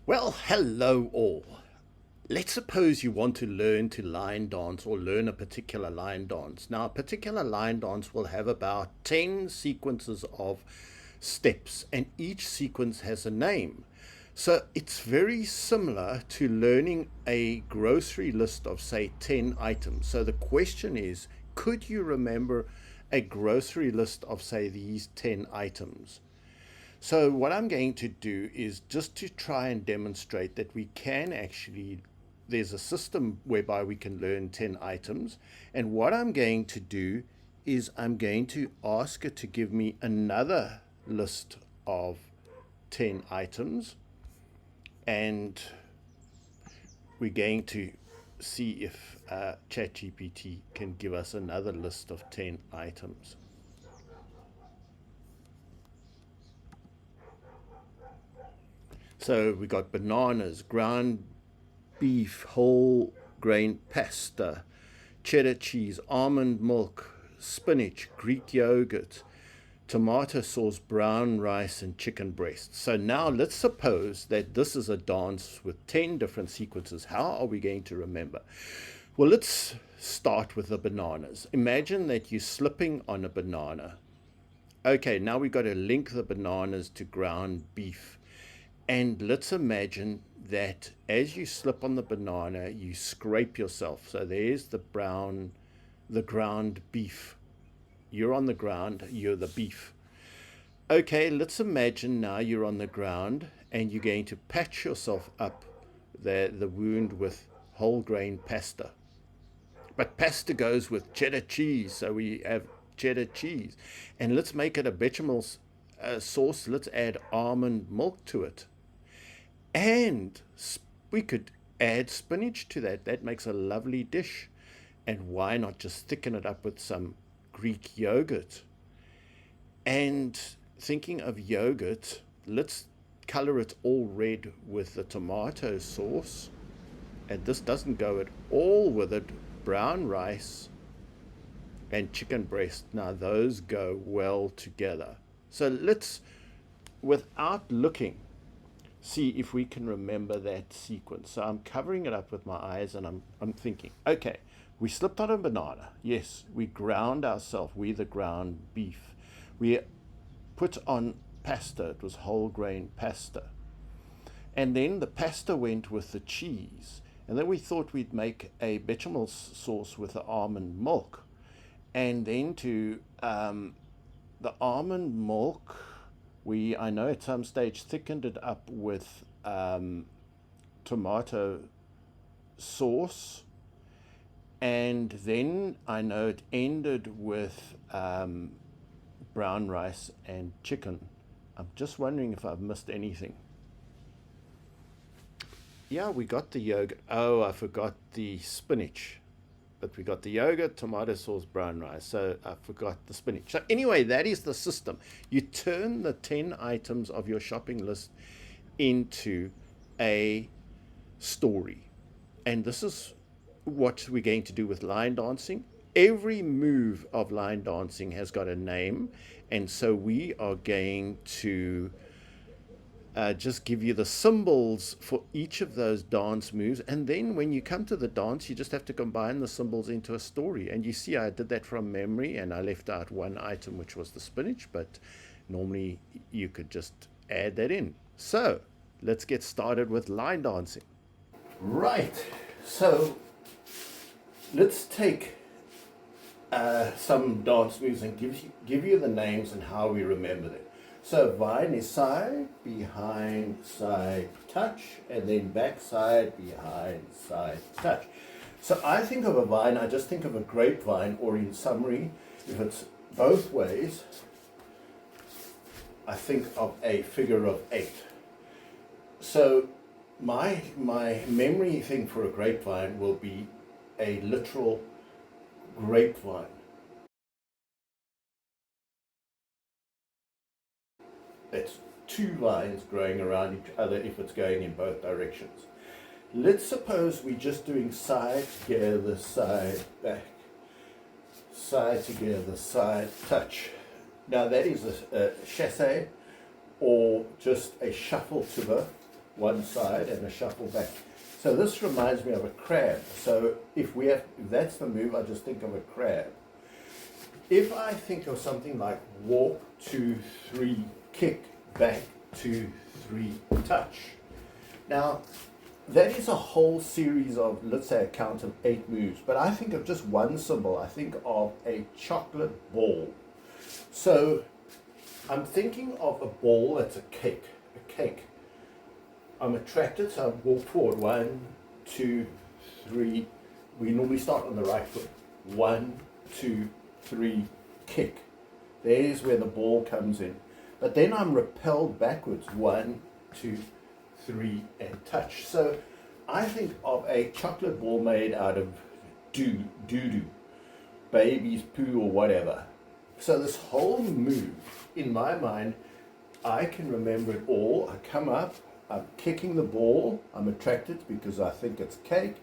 Well, hello all. Let's suppose you want to learn to line dance or learn a particular line dance. Now, a particular line dance will have about 10 sequences of steps, and each sequence has a name. So it's very similar to learning a grocery list of, say, 10 items. So the question is, could you remember a grocery list of, say, these 10 items? So what I'm going to do is just to try and demonstrate that we can actually, there's a system whereby we can learn 10 items. And what I'm going to do is I'm going to ask it to give me another list of 10 items. And we're going to see if ChatGPT can give us another list of 10 items. So we got bananas, ground beef, whole grain pasta, cheddar cheese, almond milk, spinach, Greek yogurt, tomato sauce, brown rice, and chicken breast. So now let's suppose that this is a dance with 10 different sequences. How are we going to remember? Well, let's start with the bananas. Imagine that you're slipping on a banana. Okay, now we've got to link the bananas to ground beef. And let's imagine that as you slip on the banana, you scrape yourself. So there's the ground beef. You're on the ground, you're the beef. Okay, let's imagine now you're on the ground and you're going to patch yourself up the wound with whole grain pasta. But pasta goes with cheddar cheese, so we have cheddar cheese. And let's make it a bechamel sauce. Let's add almond milk to it. And we could add spinach to that. That makes a lovely dish. And why not just thicken it up with some Greek yogurt? And thinking of yogurt, let's color it all red with the tomato sauce. And this doesn't go at all with it. Brown rice and chicken breast. Now those go well together. So let's, without looking, see if we can remember that sequence. So I'm covering it up with my eyes and I'm thinking, okay, we slipped on a banana. Yes, we ground ourselves. We the ground beef. We put on pasta. It was whole grain pasta. And then the pasta went with the cheese. And then we thought we'd make a bechamel sauce with the almond milk. And then to the almond milk, I know at some stage thickened it up with tomato sauce, and then I know it ended with brown rice and chicken. I'm just wondering if I've missed anything. Yeah, we got the yogurt. Oh, I forgot the spinach. But we got the yogurt, tomato sauce, brown rice. So I forgot the spinach. So anyway, that is the system. You turn the 10 items of your shopping list into a story. And this is what we're going to do with line dancing. Every move of line dancing has got a name. And so we are going to just give you the symbols for each of those dance moves. And then when you come to the dance, you just have to combine the symbols into a story. And you see, I did that from memory and I left out one item, which was the spinach, but normally you could just add that in. So let's get started with line dancing. Right. So let's take some dance moves and give you the names and how we remember them. So vine is side, behind, side, touch, and then back side, behind, side, touch. So I think of a vine, I just think of a grapevine, or in summary, if it's both ways, I think of a figure of 8. So my memory thing for a grapevine will be a literal grapevine. It's two vines growing around each other if it's going in both directions. Let's suppose we're just doing side together, side back, side together, side touch. Now that is a chassé or just a shuffle tuba. one side and a shuffle back. So this reminds me of a crab. So if that's the move, I just think of a crab. If I think of something like walk, 2, 3, kick, back, 2, 3, touch. Now, that is a whole series of, let's say, a count of 8 moves. But I think of just one symbol. I think of a chocolate ball. So I'm thinking of a ball that's a cake. I'm attracted, so I walk forward. 1, 2, 3. We normally start on the right foot. 1, 2, 3, kick. There's where the ball comes in. But then I'm repelled backwards. 1, 2, 3, and touch. So I think of a chocolate ball made out of doo-doo, baby's poo or whatever. So this whole move, in my mind, I can remember it all. I come up, I'm kicking the ball, I'm attracted because I think it's cake.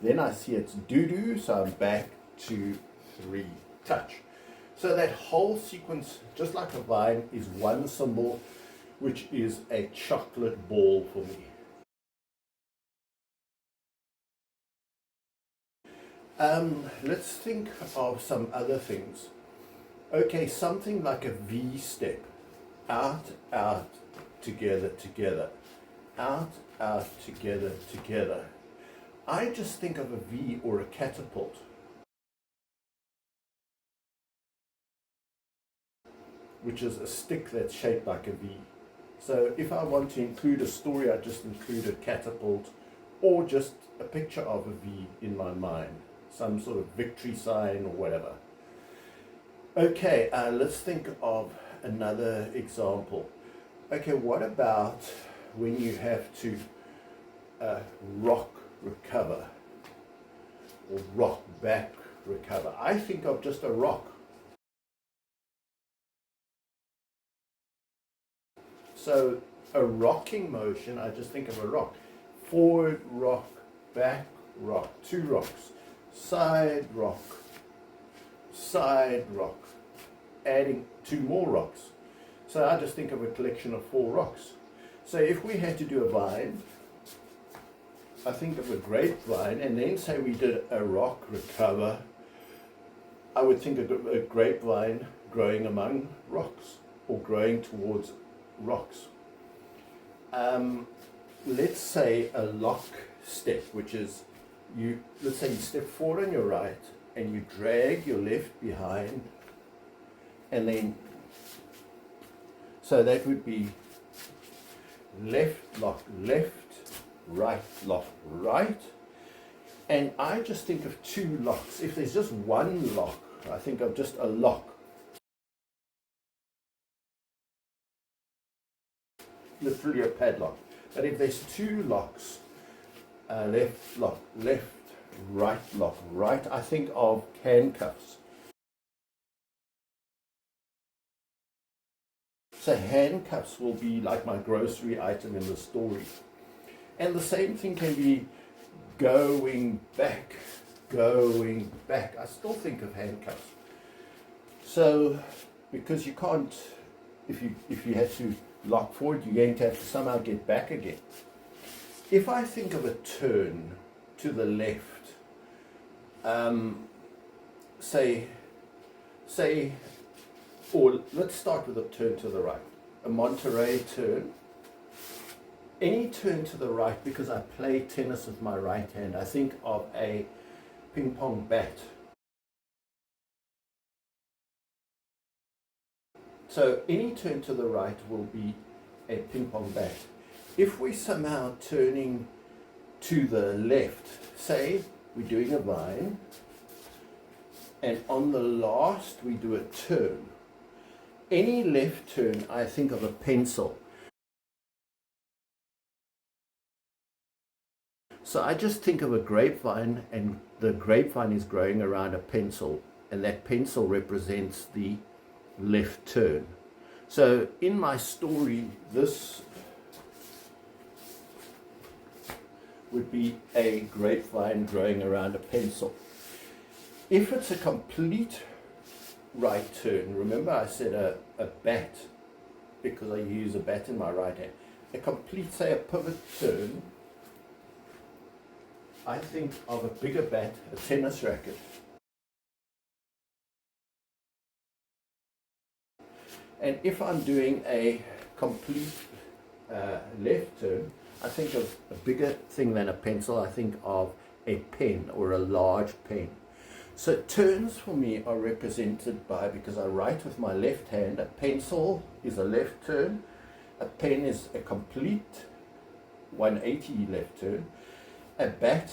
Then I see it's doo-doo, so I'm back, 2, 3, touch. So that whole sequence, just like a vine, is one symbol, which is a chocolate ball for me. Let's think of some other things. Okay, something like a V step. Out, out, together, together. Out, out, together, together. I just think of a V or a catapult. Which is a stick that's shaped like a V. So if I want to include a story, I just include a catapult or just a picture of a V in my mind. Some sort of victory sign or whatever. Okay, let's think of another example. Okay, what about when you have to rock, recover, or rock back, recover? I think of just a rock. So a rocking motion, I just think of a rock. Forward rock, back rock, 2 rocks, side rock, adding 2 more rocks. So I just think of a collection of 4 rocks. So if we had to do a vine, I think of a grapevine, and then say we did a rock, recover, I would think of a grapevine growing among rocks or growing towards rocks. Let's say a lock step, which is let's say you step forward on your right and you drag your left behind, and then so that would be left lock left, right lock right. And I just think of 2 locks. If there's just one lock, I think of just a lock. Literally a padlock. But if there's 2 locks, left lock left, right lock right, I think of handcuffs. So handcuffs will be like my grocery item in the story. And the same thing can be going back. I still think of handcuffs. So, because you can't, if you had to lock forward, you're going to have to somehow get back again. If I think of a turn to the left, or let's start with a turn to the right. A Monterey turn. Any turn to the right, because I play tennis with my right hand, I think of a ping pong bat. So any turn to the right will be a ping pong bat. If we're somehow turning to the left, say we're doing a vine, and on the last we do a turn. Any left turn, I think of a pencil. So I just think of a grapevine, and the grapevine is growing around a pencil, and that pencil represents the left turn. So in my story, this would be a grapevine growing around a pencil. If it's a complete right turn, remember I said a bat, because I use a bat in my right hand. a complete, say, a pivot turn, I think of a bigger bat, a tennis racket. And if I'm doing a complete left turn, I think of a bigger thing than a pencil. I think of a pen or a large pen. So turns for me are represented by, because I write with my left hand, a pencil is a left turn, a pen is a complete 180 left turn, a bat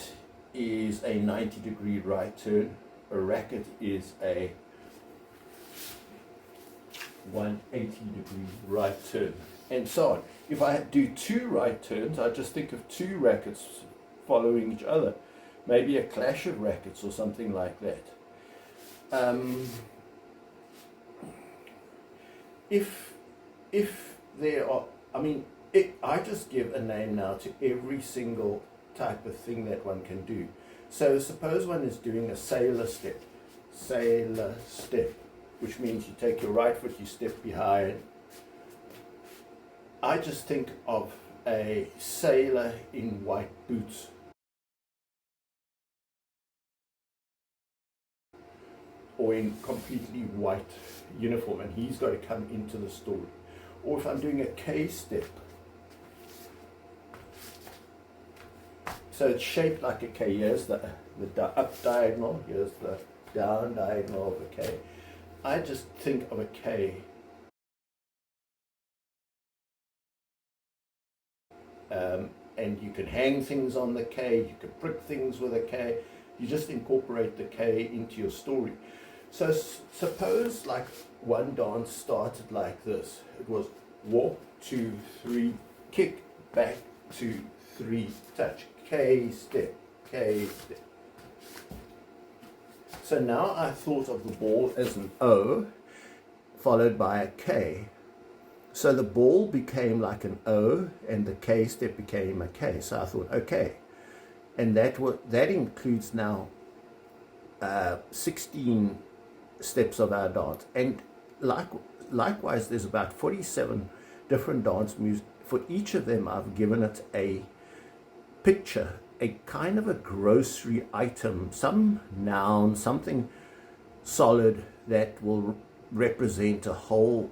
is a 90-degree right turn, a racket is a 180-degree right turn, and so on. If I do two right turns, I just think of two rackets following each other, maybe a clash of rackets or something like that. If there are, I just give a name now to every single type of thing that one can do. So suppose one is doing a sailor step, which means you take your right foot, you step behind. I just think of a sailor in white boots. Or in completely white uniform, and he's got to come into the story. Or if I'm doing a K step, so it's shaped like a K. Here's the up diagonal, here's the down diagonal of a K. I just think of a K and you can hang things on the K, you can prick things with a K, you just incorporate the K into your story. So suppose like one dance started like this. It was walk, 2, 3, kick, back, 2, 3, touch, K step, K step. So now I thought of the ball as an O followed by a K. So the ball became like an O and the K step became a K. So I thought, okay. And that includes now 16 steps of our dance. And likewise, there's about 47 different dance moves. For each of them, I've given it a picture, a kind of a grocery item, some noun, something solid that will represent a whole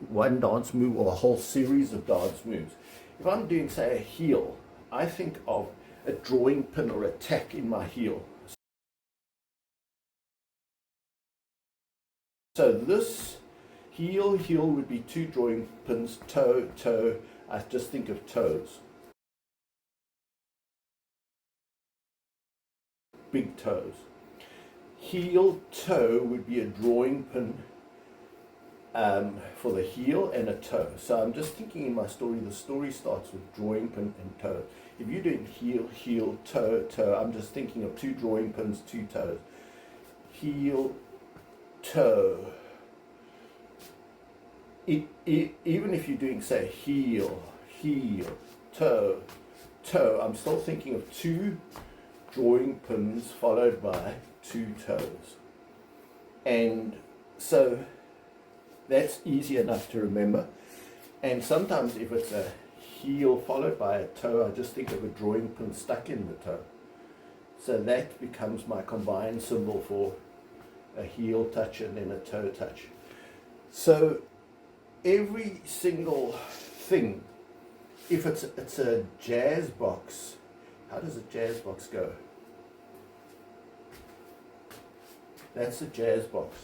one dance move or a whole series of dance moves. If I'm doing, say, a heel, I think of a drawing pin or a tack in my heel. So this heel would be 2 drawing pins, toe, toe. I just think of toes. Big toes. Heel, toe would be a drawing pin for the heel and a toe. So I'm just thinking in my story, the story starts with drawing pin and toe. If you're doing heel, heel, toe, toe, I'm just thinking of 2 drawing pins, 2 toes. Heel, toe. Even if you're doing, say, heel, heel, toe, toe, I'm still thinking of 2 drawing pins followed by 2 toes. And so that's easy enough to remember. And sometimes if it's a heel followed by a toe, I just think of a drawing pin stuck in the toe. So that becomes my combined symbol for a heel touch and then a toe touch. So every single thing, if it's a jazz box, how does a jazz box go? That's a jazz box.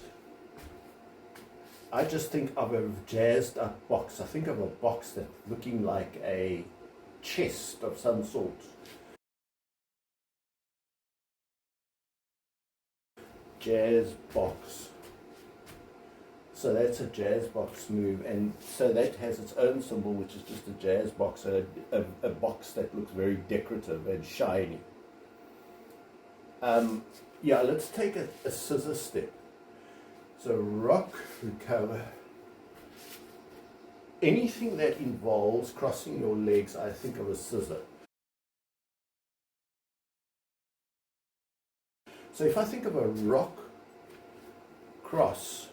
I just think of a jazzed up box. I think of a box that's looking like a chest of some sort. Jazz box. So that's a jazz box move, and so that has its own symbol, which is just a jazz box, a box that looks very decorative and shiny. Yeah, let's take a scissor step. So rock, recover. Anything that involves crossing your legs, I think of a scissor. So if I think of a rock, cross,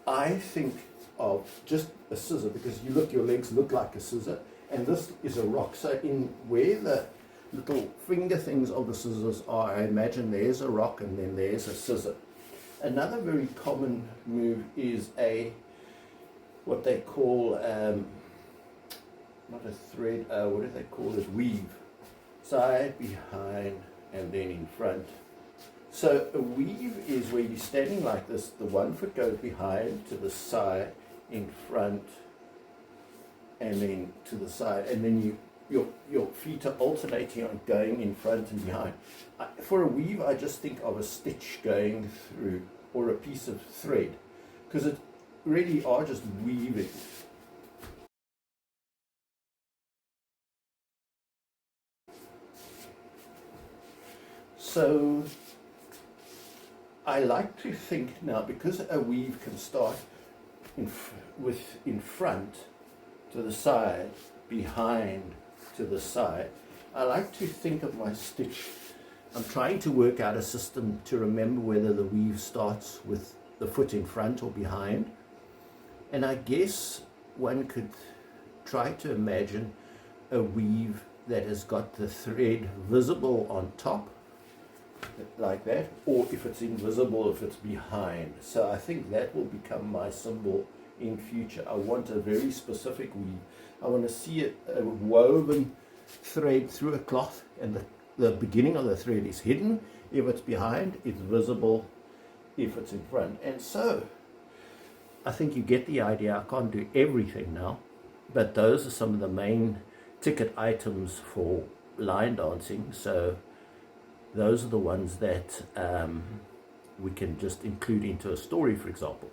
I think of just a scissor, because your legs look like a scissor, and this is a rock. So in where the little finger things of the scissors are, I imagine there's a rock and then there's a scissor. Another very common move is what they call, not a thread, what do they call it? Weave. Side, behind, and then in front. So a weave is where you're standing like this, the one foot goes behind, to the side, in front, and then to the side, and then your feet are alternating on going in front and behind. For a weave, I just think of a stitch going through, or a piece of thread, because it really are just weaving. So I like to think now, because a weave can start in front to the side, behind to the side, I like to think of my stitch. I'm trying to work out a system to remember whether the weave starts with the foot in front or behind. And I guess one could try to imagine a weave that has got the thread visible on top, like that, or if it's invisible, if it's behind. So I think that will become my symbol in future. I want a very specific weave. I want to see a woven thread through a cloth, and the beginning of the thread is hidden. If it's behind, it's visible if it's in front. And so I think you get the idea. I can't do everything now, but those are some of the main ticket items for line dancing. So those are the ones that we can just include into a story, for example.